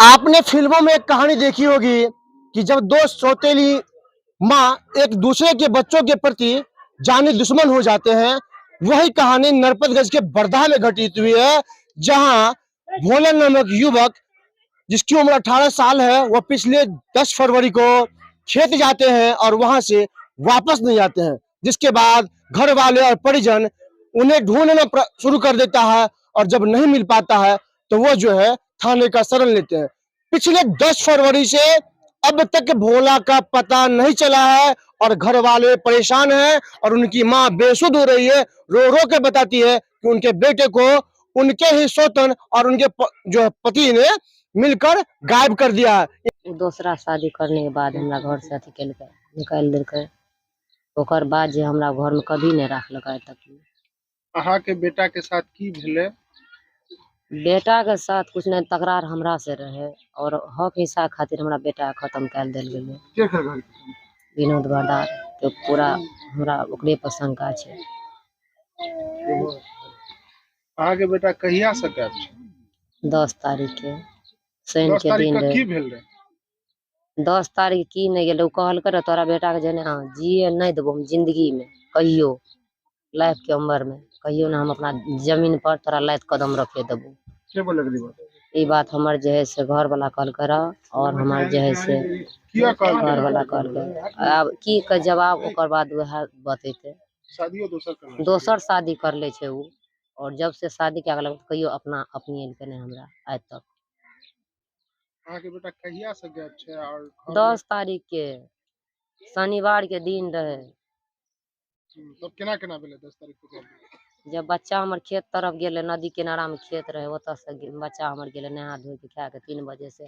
आपने फिल्मों में एक कहानी देखी होगी कि जब दो सौतेली माँ एक दूसरे के बच्चों के प्रति जानी दुश्मन हो जाते हैं। वही कहानी नरपतगंज के बरधा में घटित हुई है, जहां भोला नामक युवक जिसकी उम्र 18 साल है, वह पिछले 10 फरवरी को खेत जाते हैं और वहां से वापस नहीं आते हैं। जिसके बाद घर वाले और परिजन उन्हें ढूंढना शुरू कर देता है और जब नहीं मिल पाता है तो वो जो है थाने का शरण लेते हैं। पिछले 10 फरवरी से अब तक भोला का पता नहीं चला है और घर वाले परेशान हैं और उनकी माँ बेसुध हो रही है, रो रो के बताती है कि उनके बेटे को उनके ही सौतन और उनके जो पति ने मिलकर गायब कर दिया है। दूसरा शादी करने के बाद हमरा घर से अथी केलकै, निकाल देलकै। ओकर बाद जे हमरा घर में कभी नहीं रखलकै आइ तक। अहाँ के बेटा के साथ की भेलै? बेटा के साथ कुछ नहीं, तकरार हमरा से रहे और हक हिस्सा खातिर हमरा बेटा खत्म कर देल गेलै। के कर विनोद बरदार तो पूरा हमरा ओकरे पर शंका छै। अहाँ के बेटा कहिया से गायब छै? 10 तारीख के शनि 10 के तारीख दिन के की रहे। भेल रहे? 10 तारीख की नहीं गेलै, कहलकै रहे तोरा बेटा के जेने जिए नहीं देबो हम जिंदगी में कहियो, लाइफ के उम्र में कहियो ना हम अपना जमीन पर तोरा लात कदम रखे देबो। के बोले अगली बात? ये बात हमर जे है से घर वाला कहलकै रह और हमार जे है से किया घर वाला कहलकै। अब की के जवाब ओकर बाद वह बतेते। शादियो दोसर दोसर शादी कर ले छे उ, और जब से शादी क्या गलत कहियो अपना अपनी के नहीं हमरा आज तक। अहाँ के बेटा कहिया से गायब छै? और 10 तारीख के शनिवार के दिन रहे। तब केना केना भेलै 10 तारीख के गायब? जब बच्चा हमर खेत तरफ गेले, नदी किनारा में खेत रहे, ओतऽ से बच्चा हमर गेले नहा धो के खा के 3 बजे से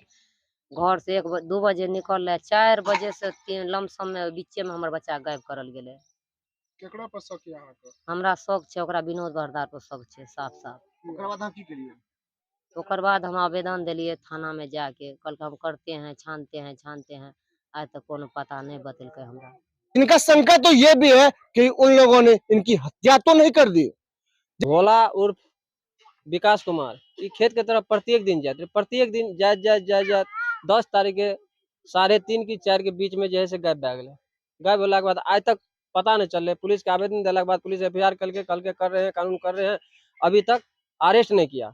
घर से 2 बजे निकल, 4 बजे से 3 लमसम में बीचे में हमर बच्चा गायब करल गेले। केकरा पर शक है अहाँ के? हमरा शौक छै ओकरा विनोद बरदार पर शौक छै साफ साफ। ओकरा बाद हम की केलिए? ओकर बाद हम आवेदन दिलिए थाना में जाके, कल हम करते हैं छानते हैं। आज तक कोनो पता नहीं बतलके हमरा। इनका शंका तो ये भी है कि उन लोगों ने इनकी हत्या तो नहीं कर दी। भोला उर्फ विकास कुमार ये खेत के तरफ प्रत्येक दिन जाते, प्रत्येक दिन जात 10 तारीख के 3:30 की 4 के बीच में जो है से गायब भए गेलै। गायब होला के बाद आज तक पता नहीं चल रहे। पुलिस के आवेदन देने के बाद पुलिस FIR कल के कर रहे हैं, कानून कर रहे हैं, अभी तक अरेस्ट नहीं किया।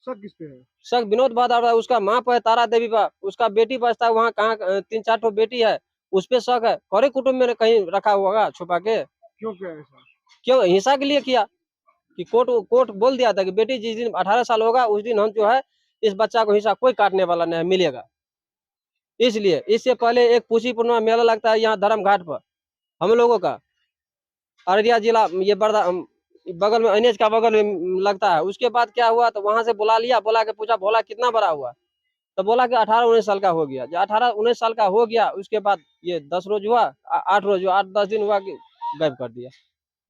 शक किस पे है? शक विनोद बरदार, उसका माँ पर, तारा देवी पर, उसका बेटी पर था, वहाँ कहाँ 3-4 ठो बेटी है, उस पे शक है। करे कुटुंब में कहीं रखा हुआ छुपा के। क्यों किया ऐसा? क्यों? हिंसा के लिए किया कि कोर्ट बोल दिया था कि बेटी जिस दिन 18 साल होगा उस दिन हम जो है इस बच्चा को हिस्सा कोई काटने वाला नहीं मिलेगा। इसलिए इससे पहले एक पुषी पूर्णिमा मेला लगता है यहाँ धर्म घाट पर हम लोगों का, अररिया जिला, ये बरदा बगल में NH का बगल में लगता है। उसके बाद क्या हुआ तो वहां से बुला लिया, बुला के पूछा भोला कितना बड़ा हुआ, तो बोला कि 18-19 साल का हो गया। जो 18-19 साल का हो गया उसके बाद ये 10 रोज हुआ, 8 रोज हुआ, 8-10 दिन हुआ कि गायब कर दिया।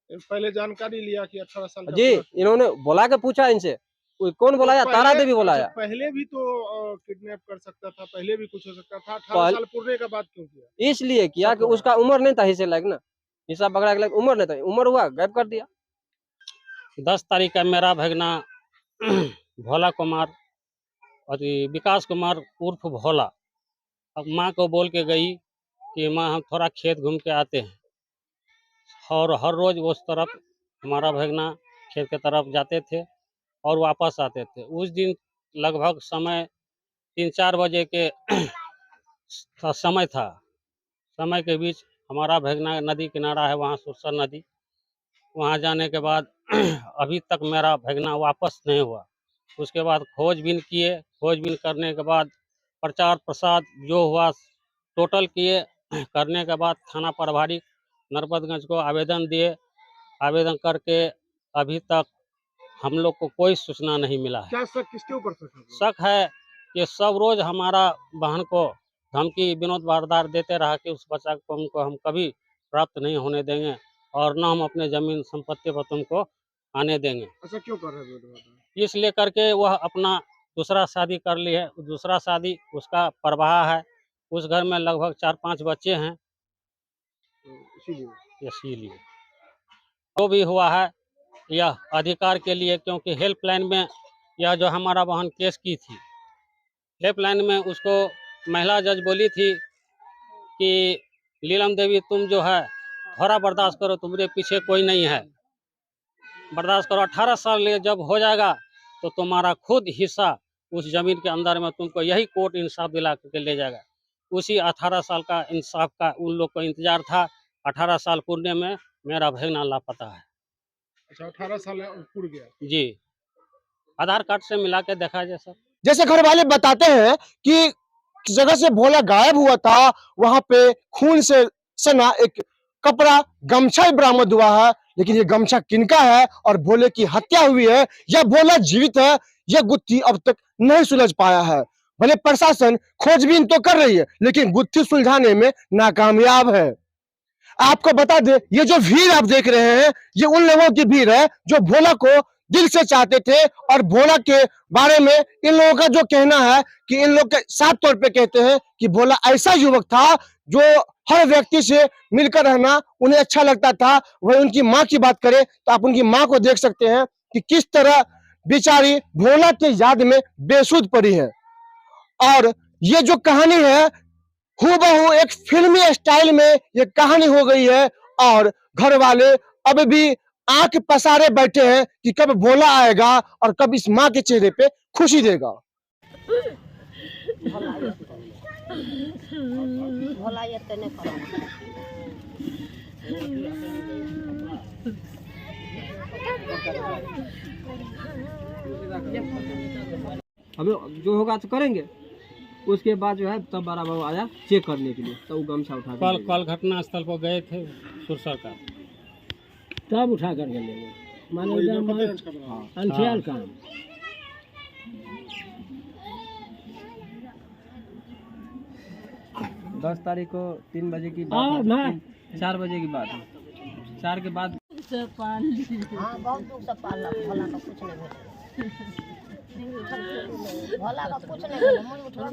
पहले जानकारी लिया कि 18 साल का जी, इन्होंने बुला के पूछा इनसे, कौन बुलाया? तारा देवी बुलाया। पहले भी तो किडनैप कर सकता था, पहले भी कुछ हो सकता था। 18 साल पूरे का बात क्यों किया? इसलिए किया कि उसका उम्र नहीं था हिस्से लायक ना, हिस्सा पकड़ा के लायक उम्र नहीं था, उम्र हुआ गायब कर दिया। 10 तारीख का मेरा भगना भोला कुमार और विकास कुमार उर्फ भोला अब माँ को बोल के गई कि माँ हम थोड़ा खेत घूम के आते हैं, और हर रोज उस तरफ हमारा भगना खेत के तरफ जाते थे और वापस आते थे। उस दिन लगभग समय 3-4 बजे के समय था। समय के बीच हमारा भगना नदी किनारा है, वहाँ सुरसर नदी, वहाँ जाने के बाद अभी तक मेरा भगना वापस नहीं हुआ। उसके बाद खोजबीन किए, खोजबीन करने के बाद प्रचार प्रसार जो हुआ टोटल किए, करने के बाद थाना प्रभारी नरपतगंज को आवेदन दिए। आवेदन करके अभी तक हम लोग को कोई सूचना नहीं मिला है। क्या शक किसके ऊपर शक है? शक है कि सब रोज हमारा बहन को धमकी विनोद बरदार देते रहा कि उस बच्चा को हम कभी प्राप्त नहीं होने देंगे और न हम अपने जमीन संपत्ति पर तुमको आने देंगे। ऐसा क्यों कर रहे हैं? इसलिए करके वह अपना दूसरा शादी कर ली है। दूसरा शादी उसका परवाह है, उस घर में लगभग 4-5 बच्चे हैं, इसीलिए जो भी हुआ है यह अधिकार के लिए, क्योंकि हेल्पलाइन में यह जो हमारा बहन केस की थी हेल्पलाइन में उसको महिला जज बोली थी कि नीलम देवी तुम जो है थोड़ा बर्दाश्त करो, तुम्हारे पीछे कोई नहीं है, बर्दाश्त करो, 18 साल जब हो जाएगा तो तुम्हारा खुद हिस्सा उस जमीन के अंदर में तुमको यही कोर्ट इंसाफ दिला करके ले जाएगा। उसी 18 साल का इंसाफ का उन लोग को इंतजार था। 18 साल पूर्णे में मेरा भगना लापता है। अच्छा 18 साल पूर गया। जी, आधार कार्ड से मिला के देखा जाए सर। जैसे घर वाले बताते हैं कि जगह से भोला गायब हुआ था, वहां पे खून से सना एक कपड़ा गमछा बरामद हुआ है, लेकिन ये गमछा किनका है और भोले की हत्या हुई है या भोला जीवित है, यह गुत्थी अब तक नहीं सुलझ पाया है। भले प्रशासन खोजबीन तो कर रही है, लेकिन गुत्थी सुलझाने में नाकामयाब है। आपको बता दे, ये जो भीड़ आप देख रहे हैं, ये उन लोगों की भीड़ है जो भोला को दिल से चाहते थे, और भोला के बारे में इन लोगों का जो कहना है कि इन लोग के साफ तौर पे कहते हैं कि भोला ऐसा युवक था जो हर व्यक्ति से मिलकर रहना उन्हें अच्छा लगता था। वही उनकी माँ की बात करें तो आप उनकी माँ को देख सकते हैं कि किस तरह बेचारी भोला के याद में बेसुध पड़ी है। और ये जो कहानी है हूबहू एक फिल्मी स्टाइल में ये कहानी हो गई है, और घर वाले अब भी आंख पसारे बैठे हैं कि कब भोला आएगा और कब इस माँ के चेहरे पे खुशी देगा। भोला ये तो नहीं करो। अभी जो होगा तो करेंगे, उसके बाद जो है तब बड़ा बाबू आया चेक करने के लिए, तो वो गमछा उठा के कल घटना स्थल पर गए थे सुरसर का, तब उठा कर ले गए, माने फतेहगंज का बना। अनफियाल काम। 10 तारीख को 3 बजे की हाँ, बात ना। है, 4 बजे की बात है, 4 के बाद हाँ बहुत दुख से पाला, भोला का कुछ नहीं भेला, भोला का कुछ नहीं भेला, मन उठवा